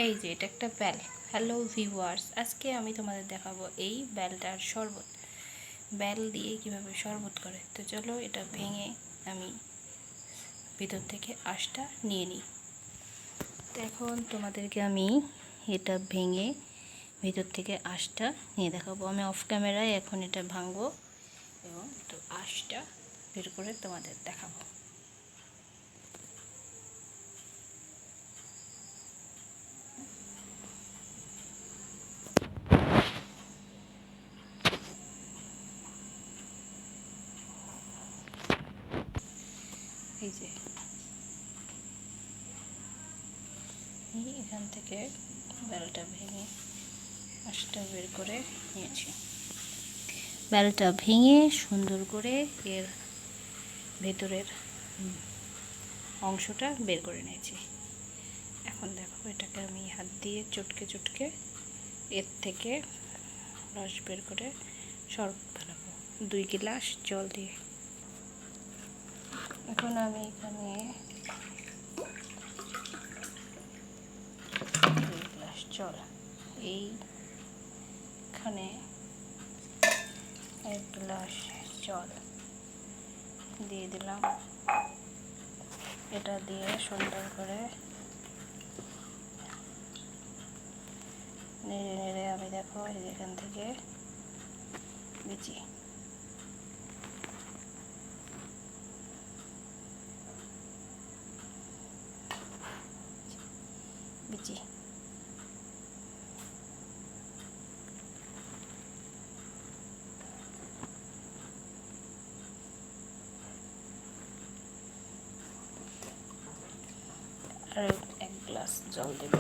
এই যে এটা একটা বেল। হ্যালো ভিউয়ার্স, আজকে আমি তোমাদের দেখাবো এই বেলটার শরবত। বেল দিয়ে কিভাবে শরবত করে। তো চলো এটা ভেঙে আমি ভিতর থেকে আঁশটা নিয়ে নিই। তো এখন তোমাদেরকে আমি এটা ভেঙে ভিতর থেকে আঁশটা নিয়ে দেখাবো। আমি অফ ক্যামেরায় এখন এটা ভাঙবো এবং একটু আঁশটা বের করে তোমাদের দেখাবো। এই যে এখান থেকে বেলটা ভেঙে আঁশটা বের করে নিয়েছি। বেলটা ভেঙে সুন্দর করে এর ভেতরের অংশটা বের করে নিয়েছি। এখন দেখো এটাকে আমি হাত দিয়ে চটকে চটকে এর থেকে রস বের করে শরবত বানাবো 2 গ্লাস জল দিয়ে। এখন আমি এখানে 2 গ্লাস জল, এইখানে 1 গ্লাস জল দিয়ে দিলাম। এটা দিয়ে সুন্দর করে নেড়ে নেড়ে আমি দেখো এখান থেকে বিচি বিচি আর 1 গ্লাস জল দেব।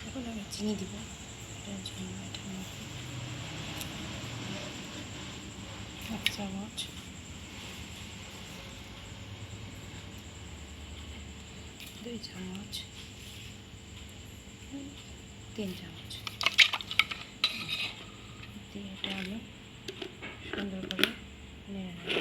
এখন আমি চিনি দিব। এটার জন্য এটার মধ্যে 1 চামচ, 2 চামচ, 3 চামচ দিয়ে এটা আমি সুন্দর করে নেড়ে নেব।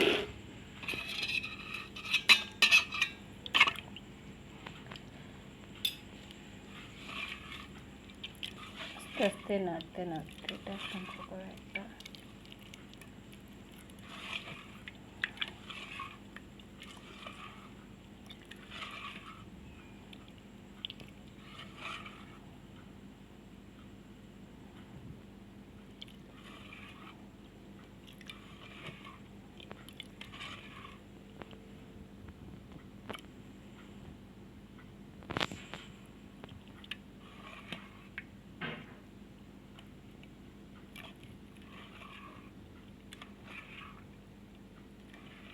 আস্তে আস্তে নাড়তে নাড়তে এটা সুন্দর করে একটা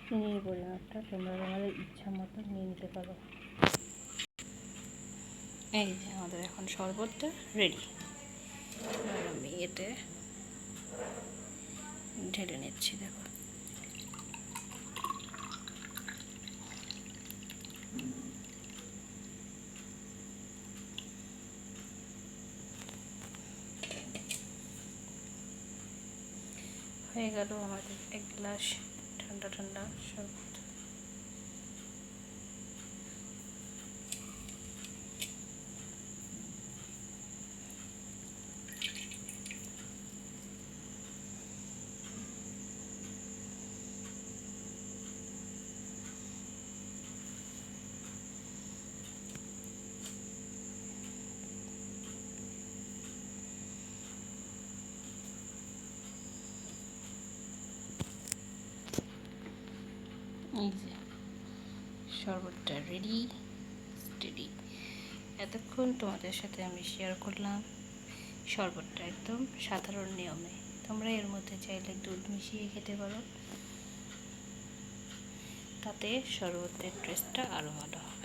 চিনির পরিমাণটা তোমরা তোমাদের ইচ্ছা মতো নিয়ে নিতে পারো। এই যে আমাদের এখন শরবতটা রেডি। আমি এতে ঢেলে নিচ্ছি। দেখো হয়ে গেল আমাদের 1 গ্লাস ঠান্ডা ঠান্ডা শরবত। এই যে শরবতটা রেডি স্টেডি। এতক্ষণ তোমাদের সাথে আমি শেয়ার করলাম শরবতটা একদম সাধারণ নিয়মে। তোমরা এর মধ্যে চাইলে দুধ মিশিয়ে খেতে পারো, তাতে শরবতের টেস্টটা আরও ভালো হবে।